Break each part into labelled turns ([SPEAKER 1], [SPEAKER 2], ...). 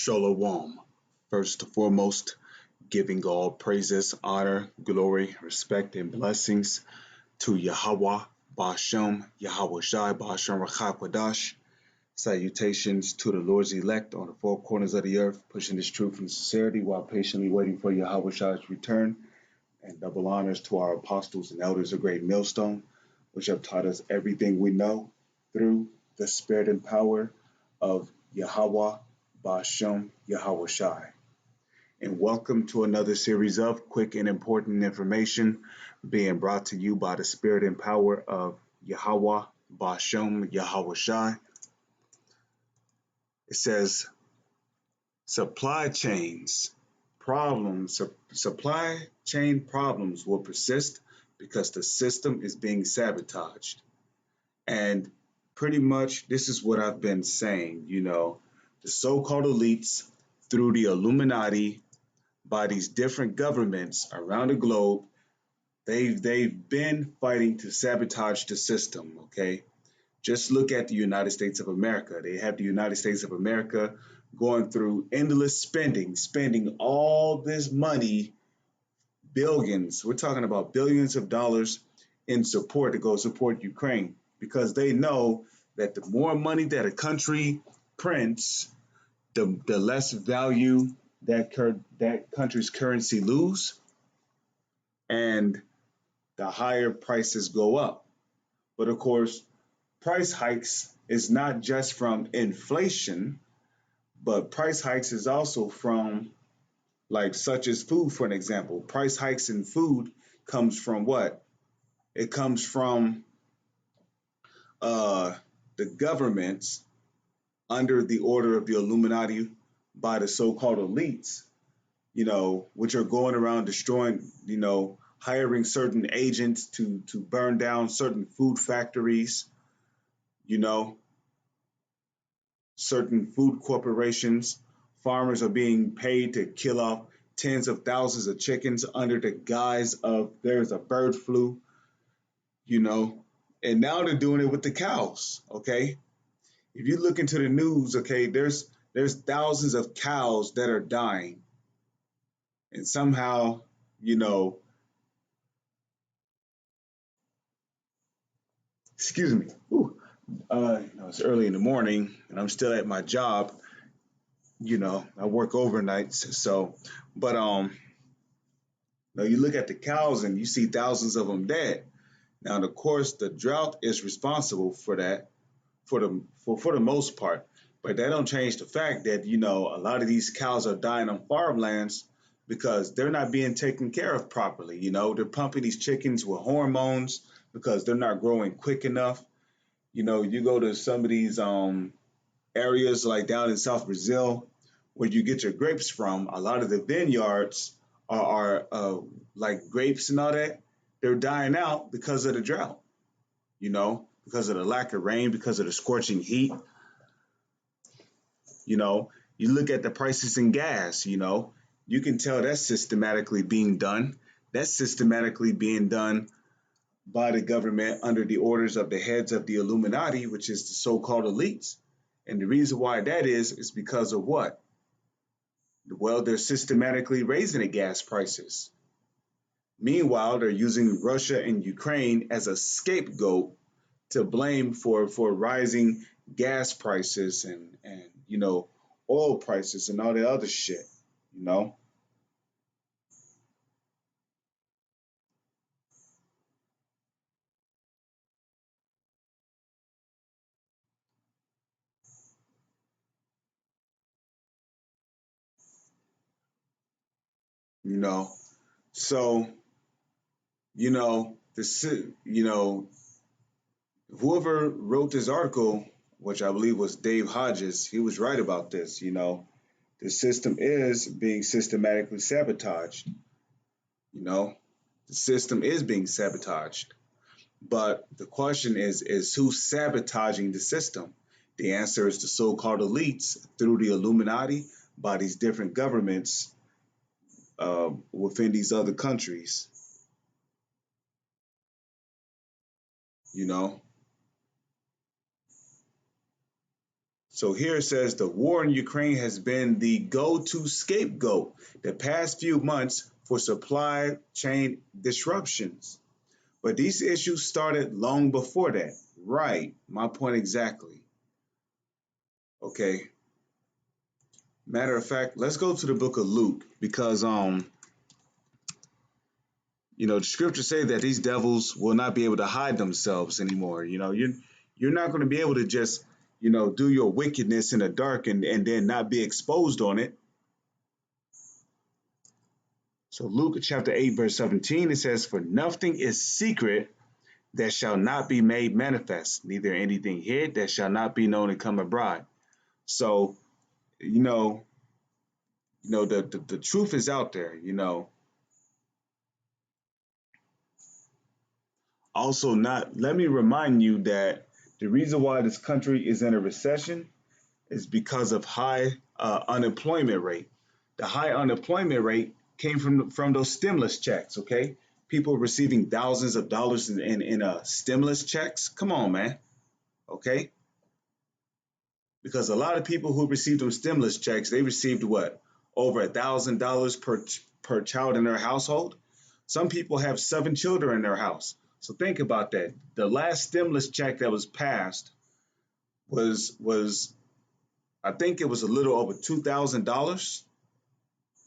[SPEAKER 1] Shalom. First and foremost, giving all praises, honor, glory, respect, and blessings to Yahweh, Bashem, Yahweh Shai, Bashem Rachakwadash. Salutations to the Lord's elect on the four corners of the earth, pushing this truth and sincerity while patiently waiting for Yahweh Shai's return. And double honors to our apostles and elders of Great Millstone, which have taught us everything we know through the spirit and power of Yahweh, Bashem, Yahweh Shai. And welcome to another series of quick and important information being brought to you by the spirit and power of Yahweh, Bashem, Yahweh Shai. It says, supply chain problems will persist because the system is being sabotaged. And pretty much this is what I've been saying, the so-called elites through the Illuminati by these different governments around the globe, they've been fighting to sabotage the system, okay? Just look at the United States of America. They have the United States of America going through endless spending all this money, billions. We're talking about billions of dollars in support to go support Ukraine because they know that the more money that a country prints, the less value that country's currency lose, and the higher prices go up. But of course, price hikes is not just from inflation, but price hikes is also from, like, such as food, for an example. Price hikes in food comes from what? It comes from the governments under the order of the Illuminati by the so-called elites, which are going around destroying, hiring certain agents to burn down certain food factories, certain food corporations. Farmers are being paid to kill off tens of thousands of chickens under the guise of there's a bird flu, and now they're doing it with the cows, okay? If you look into the news, okay, there's thousands of cows that are dying. And somehow, excuse me, it's early in the morning and I'm still at my job. I work overnights, so, but now you look at the cows and you see thousands of them dead. Now, of course, the drought is responsible for that, for the most part, but that don't change the fact that a lot of these cows are dying on farmlands because they're not being taken care of properly. They're pumping these chickens with hormones because they're not growing quick enough. You go to some of these areas like down in South Brazil where you get your grapes from, a lot of the vineyards are like grapes and all that. They're dying out because of the drought, because of the lack of rain, because of the scorching heat. You look at the prices in gas, you can tell that's systematically being done. That's systematically being done by the government under the orders of the heads of the Illuminati, which is the so-called elites. And the reason why that is because of what? Well, they're systematically raising the gas prices. Meanwhile, they're using Russia and Ukraine as a scapegoat to blame for rising gas prices and oil prices and all the other shit, you know. You know, so whoever wrote this article, which I believe was Dave Hodges, he was right about this. The system is being systematically sabotaged. The system is being sabotaged. But the question is who's sabotaging the system? The answer is the so-called elites through the Illuminati by these different governments within these other countries. So here it says the war in Ukraine has been the go-to scapegoat the past few months for supply chain disruptions. But these issues started long before that. Right, my point exactly. Okay. Matter of fact, let's go to the book of Luke because the scriptures say that these devils will not be able to hide themselves anymore. You're not going to be able to just, do your wickedness in the dark and then not be exposed on it. So Luke chapter 8, verse 17, it says, "For nothing is secret that shall not be made manifest, neither anything hid that shall not be known and come abroad." So, the truth is out there. Also, not let me remind you that the reason why this country is in a recession is because of high unemployment rate. The high unemployment rate came from those stimulus checks. Okay, people receiving thousands of dollars in stimulus checks. Come on, man. Okay, because a lot of people who received those stimulus checks, they received what, over $1,000 per child in their household. Some people have 7 children in their house. So think about that. The last stimulus check that was passed was I think it was a little over $2,000.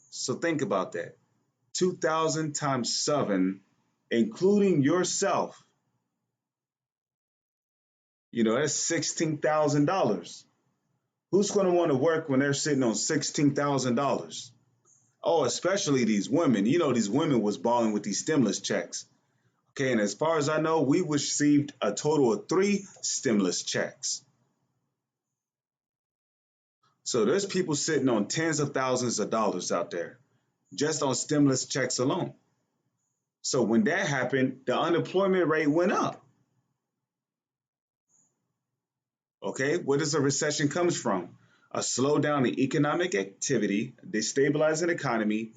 [SPEAKER 1] So think about that. 2,000 times 7, including yourself, that's $16,000. Who's going to want to work when they're sitting on $16,000? Oh, especially these women. These women was balling with these stimulus checks. Okay, and as far as I know, we received a total of 3 stimulus checks. So there's people sitting on tens of thousands of dollars out there just on stimulus checks alone. So when that happened, the unemployment rate went up. Okay, where does a recession comes from? A slowdown in economic activity, destabilizing economy,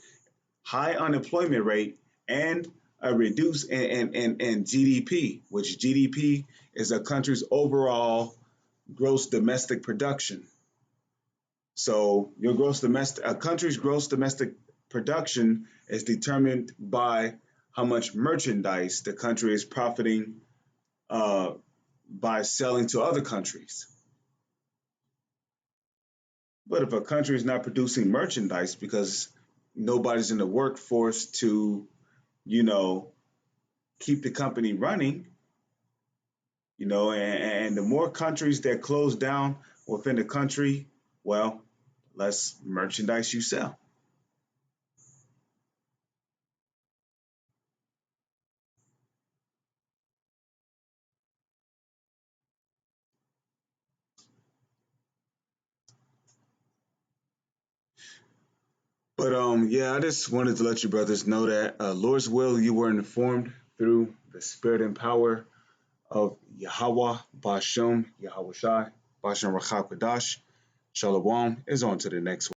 [SPEAKER 1] high unemployment rate, and a reduce in GDP, which GDP is a country's overall gross domestic production. So a country's gross domestic production is determined by how much merchandise the country is profiting uh, by selling to other countries. But if a country is not producing merchandise because nobody's in the workforce to, you know, keep the company running, and the more countries that close down within the country, well, less merchandise you sell. But yeah, I just wanted to let you brothers know that Lord's will, you were informed through the spirit and power of Yahweh, Bashem, Yahweh Shai, Bashem Rachab Kadash. Shalom is on to the next one.